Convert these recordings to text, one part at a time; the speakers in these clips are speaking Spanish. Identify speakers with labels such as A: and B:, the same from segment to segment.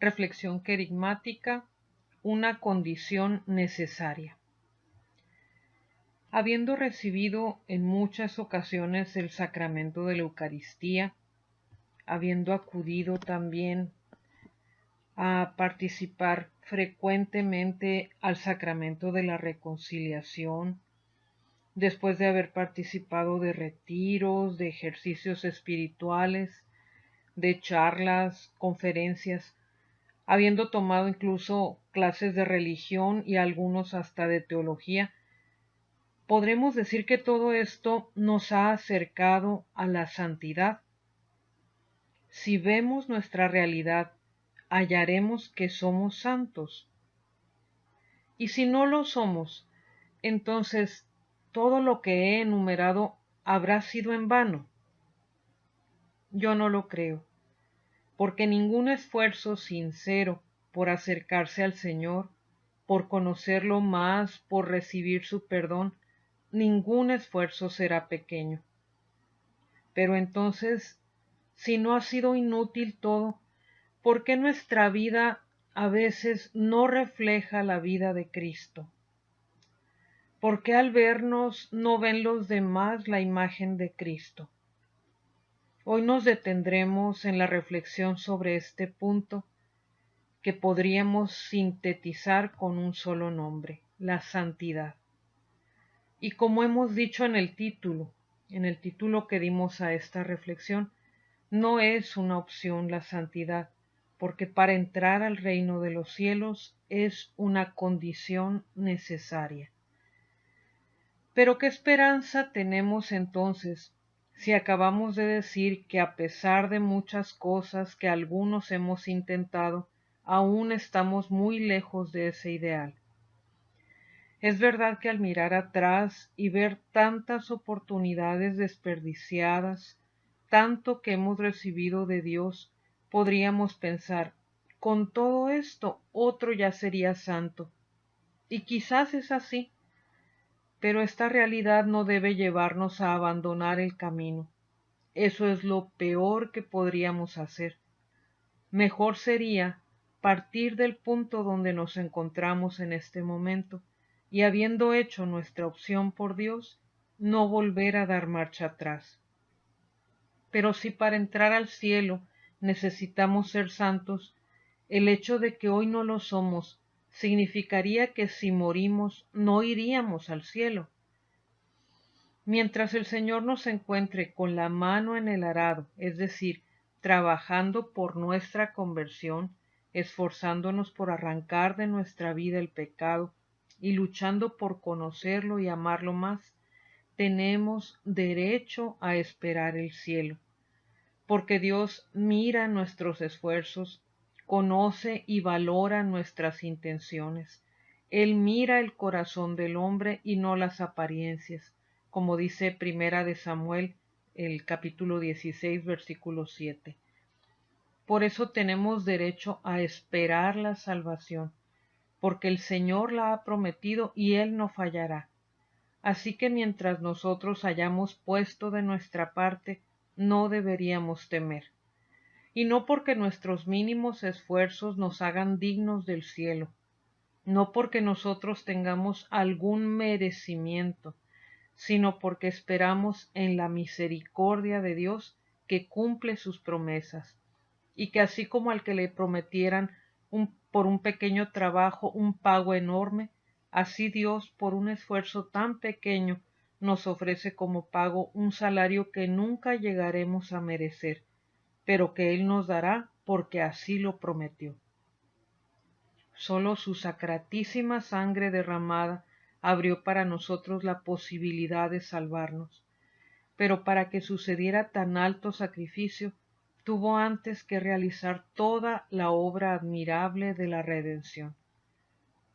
A: Reflexión querigmática, una condición necesaria. Habiendo recibido en muchas ocasiones el sacramento de la Eucaristía, habiendo acudido también a participar frecuentemente al sacramento de la reconciliación, después de haber participado de retiros, de ejercicios espirituales, de charlas, conferencias, habiendo tomado incluso clases de religión y algunos hasta de teología, podremos decir que todo esto nos ha acercado a la santidad. Si vemos nuestra realidad, hallaremos que somos santos. Y si no lo somos, entonces todo lo que he enumerado habrá sido en vano. Yo no lo creo, porque ningún esfuerzo sincero por acercarse al Señor, por conocerlo más, por recibir su perdón, ningún esfuerzo será pequeño. Pero entonces, si no ha sido inútil todo, ¿por qué nuestra vida a veces no refleja la vida de Cristo? ¿Por qué al vernos no ven los demás la imagen de Cristo? Hoy nos detendremos en la reflexión sobre este punto que podríamos sintetizar con un solo nombre, la santidad. Y como hemos dicho en el título que dimos a esta reflexión, no es una opción la santidad, porque para entrar al reino de los cielos es una condición necesaria. Pero ¿qué esperanza tenemos entonces si acabamos de decir que a pesar de muchas cosas que algunos hemos intentado, aún estamos muy lejos de ese ideal? Es verdad que al mirar atrás y ver tantas oportunidades desperdiciadas, tanto que hemos recibido de Dios, podríamos pensar, con todo esto otro ya sería santo. Y quizás es así, pero esta realidad no debe llevarnos a abandonar el camino. Eso es lo peor que podríamos hacer. Mejor sería partir del punto donde nos encontramos en este momento y, habiendo hecho nuestra opción por Dios, no volver a dar marcha atrás. Pero si para entrar al cielo necesitamos ser santos, el hecho de que hoy no lo somos significaría que si morimos no iríamos al cielo. Mientras el Señor nos encuentre con la mano en el arado, es decir, trabajando por nuestra conversión, esforzándonos por arrancar de nuestra vida el pecado y luchando por conocerlo y amarlo más, tenemos derecho a esperar el cielo, porque Dios mira nuestros esfuerzos, conoce y valora nuestras intenciones. Él mira el corazón del hombre y no las apariencias, como dice Primera de Samuel, el capítulo 16, versículo 7. Por eso tenemos derecho a esperar la salvación, porque el Señor la ha prometido y Él no fallará. Así que mientras nosotros hayamos puesto de nuestra parte, no deberíamos temer. Y no porque nuestros mínimos esfuerzos nos hagan dignos del cielo, no porque nosotros tengamos algún merecimiento, sino porque esperamos en la misericordia de Dios que cumple sus promesas, y que así como al que le prometieran por un pequeño trabajo un pago enorme, así Dios por un esfuerzo tan pequeño nos ofrece como pago un salario que nunca llegaremos a merecer, pero que Él nos dará porque así lo prometió. Solo su sacratísima sangre derramada abrió para nosotros la posibilidad de salvarnos, pero para que sucediera tan alto sacrificio, tuvo antes que realizar toda la obra admirable de la redención.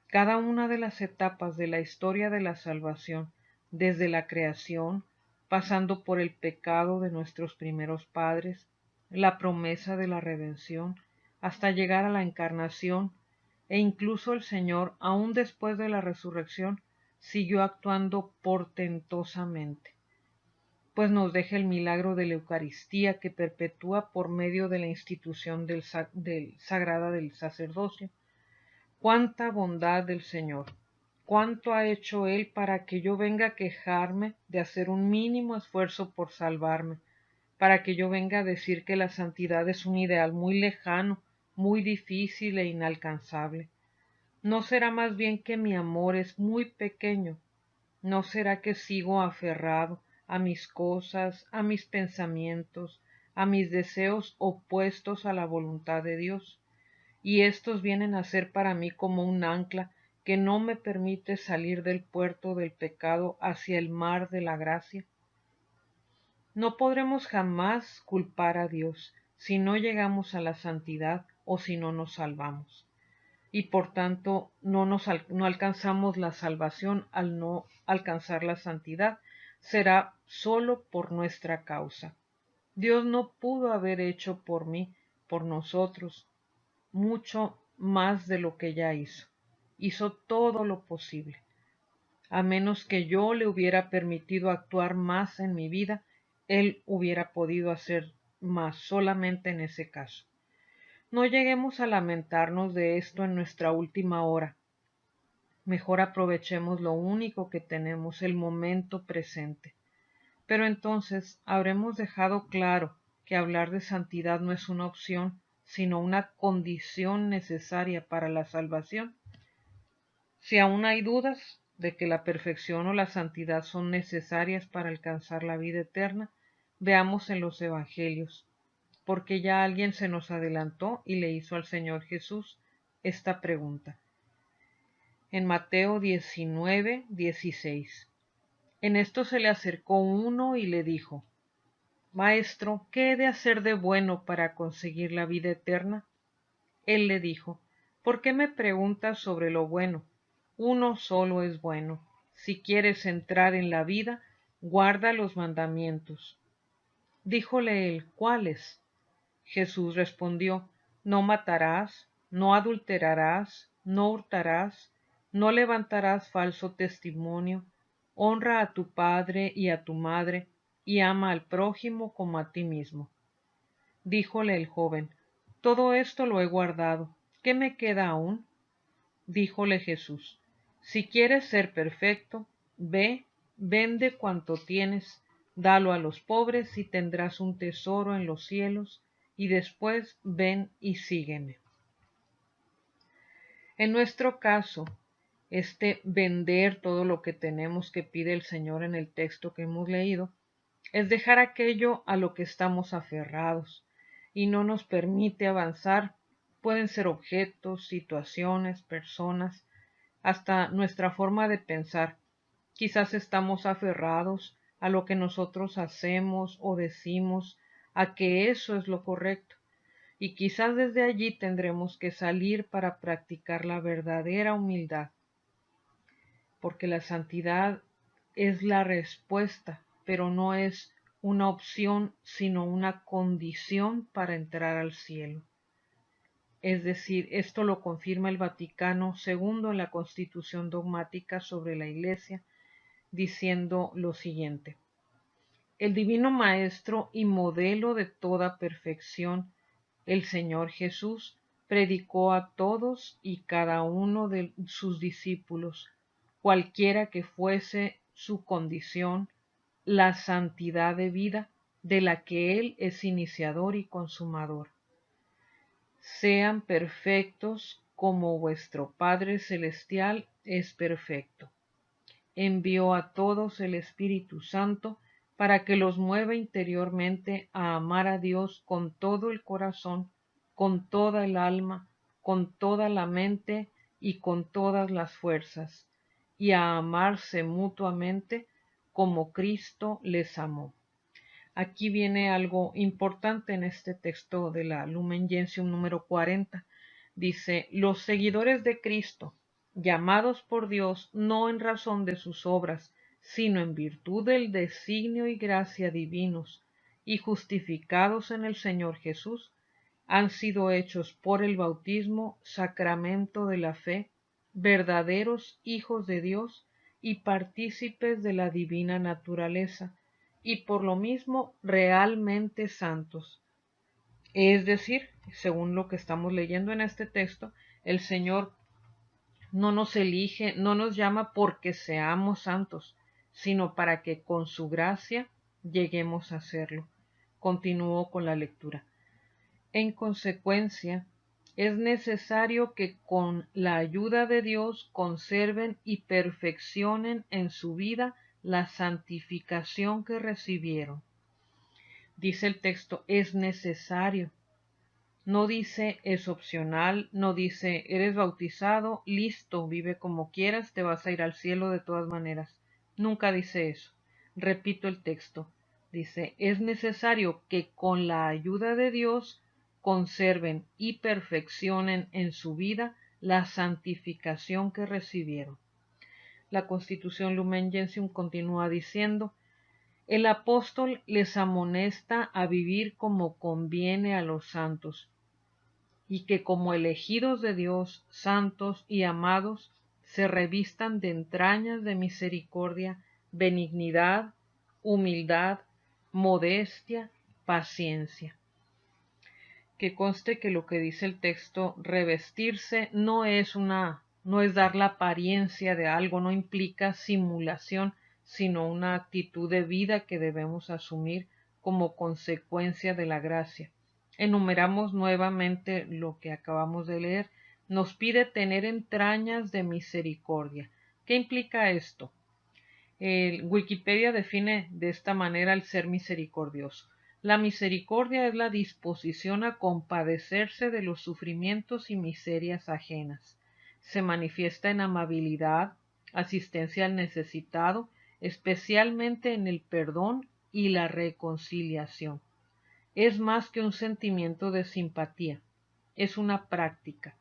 A: Cada una de las etapas de la historia de la salvación, desde la creación, pasando por el pecado de nuestros primeros padres, la promesa de la redención, hasta llegar a la encarnación, e incluso el Señor, aún después de la resurrección, siguió actuando portentosamente. pues nos deja el milagro de la Eucaristía que perpetúa por medio de la institución sagrada del sacerdocio. ¡Cuánta bondad del Señor! ¿Cuánto ha hecho Él para que yo venga a quejarme de hacer un mínimo esfuerzo por salvarme? Para que yo venga a decir que la santidad es un ideal muy lejano, muy difícil e inalcanzable. ¿No será más bien que mi amor es muy pequeño? ¿No será que sigo aferrado a mis cosas, a mis pensamientos, a mis deseos opuestos a la voluntad de Dios? Y estos vienen a ser para mí como un ancla que no me permite salir del puerto del pecado hacia el mar de la gracia. No podremos jamás culpar a Dios si no llegamos a la santidad o si no nos salvamos. Y por tanto no alcanzamos la salvación al no alcanzar la santidad. Será solo por nuestra causa. Dios no pudo haber hecho por mí, por nosotros, mucho más de lo que ya hizo. Hizo todo lo posible. A menos que yo le hubiera permitido actuar más en mi vida, Él hubiera podido hacer más solamente en ese caso. No lleguemos a lamentarnos de esto en nuestra última hora. Mejor aprovechemos lo único que tenemos, el momento presente. Pero entonces habremos dejado claro que hablar de santidad no es una opción, sino una condición necesaria para la salvación. Si aún hay dudas de que la perfección o la santidad son necesarias para alcanzar la vida eterna, veamos en los Evangelios, porque ya alguien se nos adelantó y le hizo al Señor Jesús esta pregunta. En Mateo 19:16. En esto se le acercó uno y le dijo: Maestro, ¿qué he de hacer de bueno para conseguir la vida eterna? Él le dijo: ¿Por qué me preguntas sobre lo bueno? Uno solo es bueno. Si quieres entrar en la vida, guarda los mandamientos. Díjole él: ¿Cuáles? Jesús respondió: No matarás, no adulterarás, no hurtarás, no levantarás falso testimonio, honra a tu padre y a tu madre, y ama al prójimo como a ti mismo. Díjole el joven: Todo esto lo he guardado. ¿Qué me queda aún? Díjole Jesús: Si quieres ser perfecto, ve, vende cuanto tienes, dalo a los pobres y tendrás un tesoro en los cielos, y después ven y sígueme. En nuestro caso, este vender todo lo que tenemos que pide el Señor en el texto que hemos leído, es dejar aquello a lo que estamos aferrados y no nos permite avanzar. Pueden ser objetos, situaciones, personas, hasta nuestra forma de pensar. Quizás estamos aferrados a lo que nosotros hacemos o decimos, a que eso es lo correcto. Y quizás desde allí tendremos que salir para practicar la verdadera humildad, porque la santidad es la respuesta, pero no es una opción, sino una condición para entrar al cielo. Es decir, esto lo confirma el Vaticano II en la Constitución dogmática sobre la Iglesia, diciendo lo siguiente: el Divino Maestro y modelo de toda perfección, el Señor Jesús, predicó a todos y cada uno de sus discípulos, cualquiera que fuese su condición, la santidad de vida de la que Él es iniciador y consumador. Sean perfectos como vuestro Padre Celestial es perfecto. Envió a todos el Espíritu Santo para que los mueva interiormente a amar a Dios con todo el corazón, con toda el alma, con toda la mente y con todas las fuerzas, y a amarse mutuamente como Cristo les amó. Aquí viene algo importante en este texto de la Lumen Gentium número 40. Dice: los seguidores de Cristo, llamados por Dios no en razón de sus obras, sino en virtud del designio y gracia divinos, y justificados en el Señor Jesús, han sido hechos por el bautismo sacramento de la fe, verdaderos hijos de Dios y partícipes de la divina naturaleza, y por lo mismo realmente santos. Es decir, según lo que estamos leyendo en este texto, el Señor no nos elige, no nos llama porque seamos santos, sino para que con su gracia lleguemos a serlo. Continúo con la lectura. En consecuencia, es necesario que con la ayuda de Dios conserven y perfeccionen en su vida la santificación que recibieron. Dice el texto, es necesario. No dice es opcional, no dice eres bautizado, listo, vive como quieras, te vas a ir al cielo de todas maneras. Nunca dice eso. Repito el texto. Dice, es necesario que con la ayuda de Dios conserven y perfeccionen en su vida la santificación que recibieron. La Constitución Lumen Gentium continúa diciendo, el apóstol les amonesta a vivir como conviene a los santos, y que como elegidos de Dios, santos y amados, se revistan de entrañas de misericordia, benignidad, humildad, modestia, paciencia. Que conste que lo que dice el texto, revestirse, no es dar la apariencia de algo, no implica simulación, sino una actitud de vida que debemos asumir como consecuencia de la gracia. Enumeramos nuevamente lo que acabamos de leer. Nos pide tener entrañas de misericordia. ¿Qué implica esto? Wikipedia define de esta manera el ser misericordioso. La misericordia es la disposición a compadecerse de los sufrimientos y miserias ajenas. Se manifiesta en amabilidad, asistencia al necesitado, especialmente en el perdón y la reconciliación. Es más que un sentimiento de simpatía, es una práctica.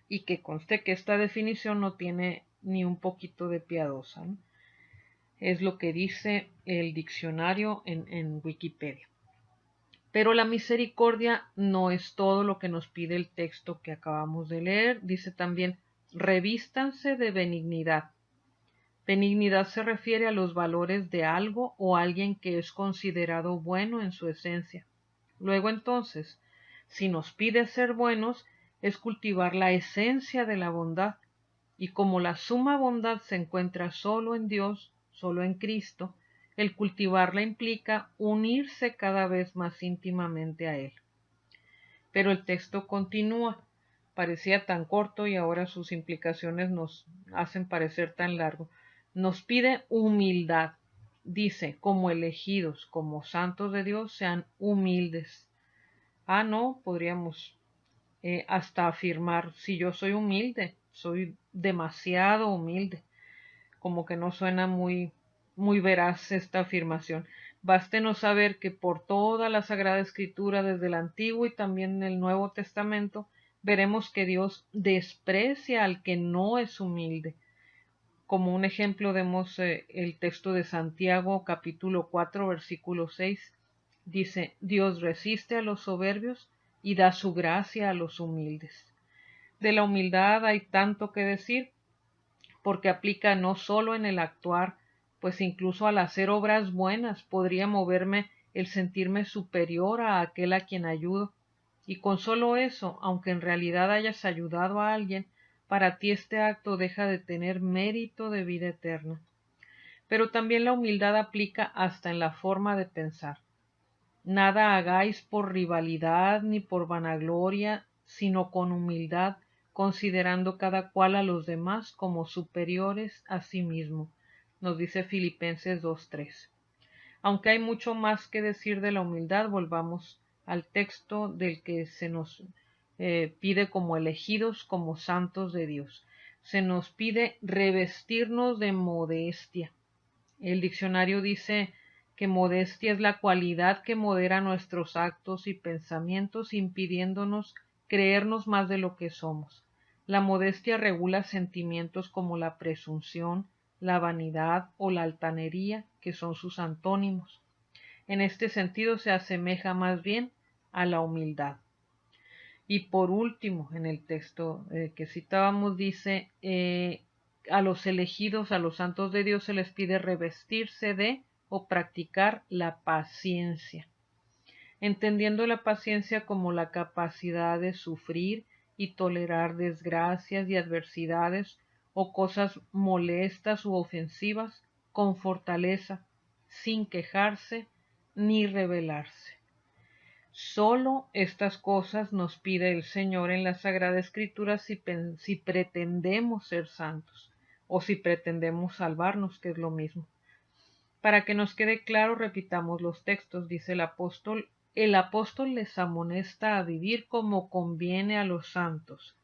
A: Y que conste que esta definición no tiene ni un poquito de piadosa, ¿no? Es lo que dice el diccionario en Wikipedia. Pero la misericordia no es todo lo que nos pide el texto que acabamos de leer. Dice también, revístanse de benignidad. Benignidad se refiere a los valores de algo o alguien que es considerado bueno en su esencia. Luego entonces, si nos pide ser buenos, es cultivar la esencia de la bondad. Y como la suma bondad se encuentra solo en Dios, solo en Cristo, el cultivarla implica unirse cada vez más íntimamente a Él. Pero el texto continúa. Parecía tan corto y ahora sus implicaciones nos hacen parecer tan largo. Nos pide humildad. Dice, como elegidos, como santos de Dios, sean humildes. No, podríamos hasta afirmar, si yo soy humilde, soy demasiado humilde. Como que no suena muy veraz esta afirmación. Bástenos saber que por toda la Sagrada Escritura, desde el Antiguo y también en el Nuevo Testamento, veremos que Dios desprecia al que no es humilde. Como un ejemplo demos el texto de Santiago capítulo 4 versículo 6. Dice, Dios resiste a los soberbios y da su gracia a los humildes. De la humildad hay tanto que decir, porque aplica no solo en el actuar, pues incluso al hacer obras buenas podría moverme el sentirme superior a aquel a quien ayudo, y con solo eso, aunque en realidad hayas ayudado a alguien, para ti este acto deja de tener mérito de vida eterna. Pero también la humildad aplica hasta en la forma de pensar. Nada hagáis por rivalidad ni por vanagloria, sino con humildad, considerando cada cual a los demás como superiores a sí mismo, nos dice Filipenses 2:3. Aunque hay mucho más que decir de la humildad, volvamos al texto del que se nos pide como elegidos, como santos de Dios. Se nos pide revestirnos de modestia. El diccionario dice que modestia es la cualidad que modera nuestros actos y pensamientos, impidiéndonos creernos más de lo que somos. La modestia regula sentimientos como la presunción, la vanidad o la altanería, que son sus antónimos. En este sentido se asemeja más bien a la humildad. Y por último, en el texto que citábamos dice, a los elegidos, a los santos de Dios se les pide revestirse de o practicar la paciencia, entendiendo la paciencia como la capacidad de sufrir y tolerar desgracias y adversidades o cosas molestas u ofensivas con fortaleza, sin quejarse ni rebelarse. Solo estas cosas nos pide el Señor en la Sagrada Escritura si pretendemos ser santos o si pretendemos salvarnos, que es lo mismo. Para que nos quede claro, repitamos los textos. Dice el apóstol les amonesta a vivir como conviene a los santos,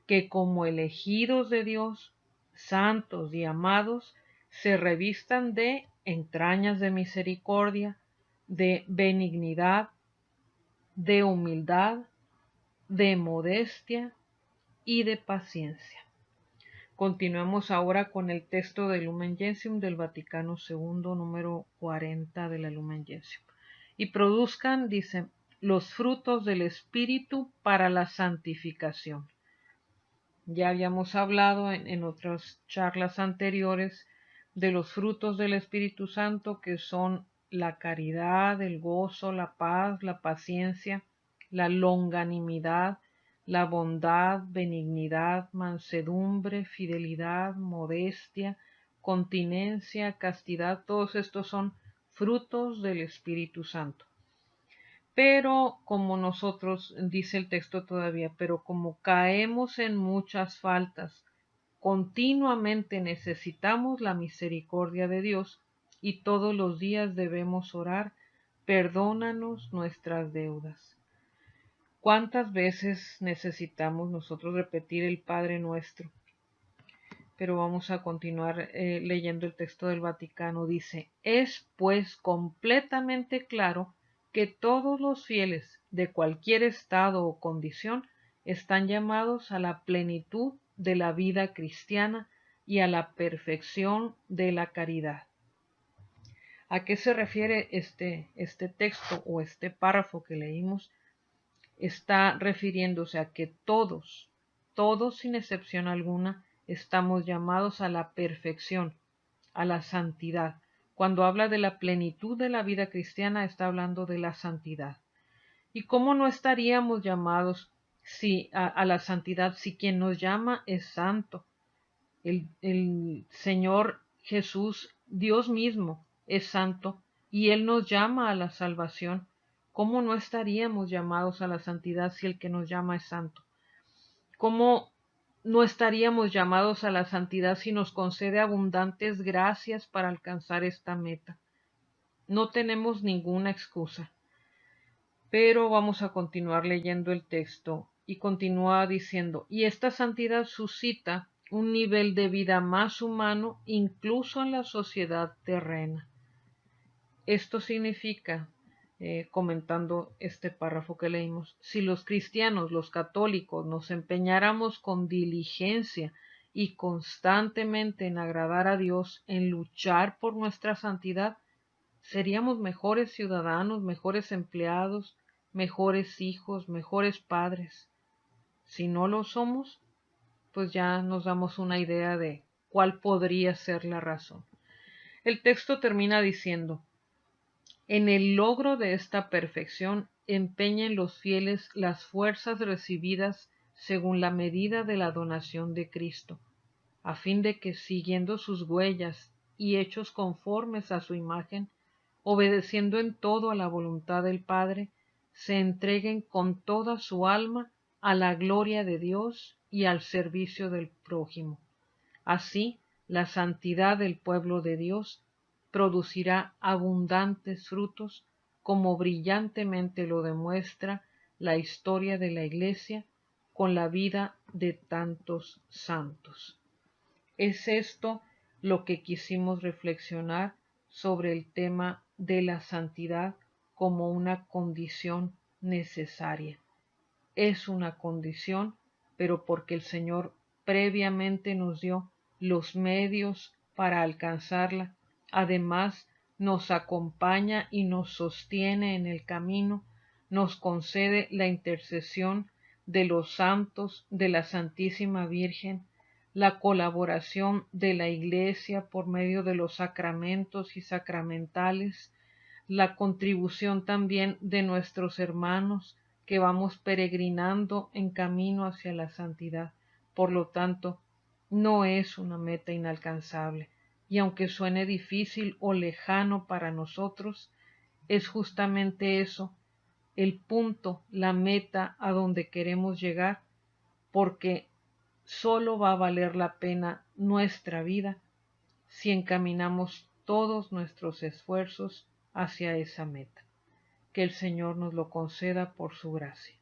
A: que como elegidos de Dios, santos y amados, se revistan de entrañas de misericordia, de benignidad, de humildad, de modestia y de paciencia. Continuemos ahora con el texto del Lumen Gentium del Vaticano II, número 40 de la Lumen Gentium. Y produzcan, dice, los frutos del Espíritu para la santificación. Ya habíamos hablado en otras charlas anteriores de los frutos del Espíritu Santo, que son la caridad, el gozo, la paz, la paciencia, la longanimidad, la bondad, benignidad, mansedumbre, fidelidad, modestia, continencia, castidad. Todos estos son frutos del Espíritu Santo. Pero como nosotros, dice el texto todavía, pero como caemos en muchas faltas, continuamente necesitamos la misericordia de Dios y todos los días debemos orar, perdónanos nuestras deudas. ¿Cuántas veces necesitamos nosotros repetir el Padre Nuestro? Pero vamos a continuar leyendo el texto del Vaticano. Dice, es pues completamente claro que todos los fieles de cualquier estado o condición están llamados a la plenitud de la vida cristiana y a la perfección de la caridad. ¿A qué se refiere este texto o este párrafo que leímos? Está refiriéndose a que todos sin excepción alguna, estamos llamados a la perfección, a la santidad. Cuando habla de la plenitud de la vida cristiana, está hablando de la santidad. ¿Y cómo no estaríamos llamados a la santidad si quien nos llama es santo? El Señor Jesús, Dios mismo, es santo y Él nos llama a la salvación. ¿Cómo no estaríamos llamados a la santidad si el que nos llama es santo? ¿Cómo no estaríamos llamados a la santidad si nos concede abundantes gracias para alcanzar esta meta? No tenemos ninguna excusa. Pero vamos a continuar leyendo el texto y continúa diciendo, y esta santidad suscita un nivel de vida más humano incluso en la sociedad terrena. Esto significa, comentando este párrafo que leímos, si los cristianos, los católicos, nos empeñáramos con diligencia y constantemente en agradar a Dios, en luchar por nuestra santidad, seríamos mejores ciudadanos, mejores empleados, mejores hijos, mejores padres. Si no lo somos, pues ya nos damos una idea de cuál podría ser la razón. El texto termina diciendo, en el logro de esta perfección empeñen los fieles las fuerzas recibidas según la medida de la donación de Cristo, a fin de que, siguiendo sus huellas y hechos conformes a su imagen, obedeciendo en todo a la voluntad del Padre, se entreguen con toda su alma a la gloria de Dios y al servicio del prójimo. Así, la santidad del pueblo de Dios producirá abundantes frutos, como brillantemente lo demuestra la historia de la Iglesia con la vida de tantos santos. Es esto lo que quisimos reflexionar sobre el tema de la santidad como una condición necesaria. Es una condición, pero porque el Señor previamente nos dio los medios para alcanzarla. Además, nos acompaña y nos sostiene en el camino, nos concede la intercesión de los santos, de la Santísima Virgen, la colaboración de la Iglesia por medio de los sacramentos y sacramentales, la contribución también de nuestros hermanos que vamos peregrinando en camino hacia la santidad. Por lo tanto, no es una meta inalcanzable, y aunque suene difícil o lejano para nosotros, es justamente eso, el punto, la meta a donde queremos llegar, porque solo va a valer la pena nuestra vida si encaminamos todos nuestros esfuerzos hacia esa meta. Que el Señor nos lo conceda por su gracia.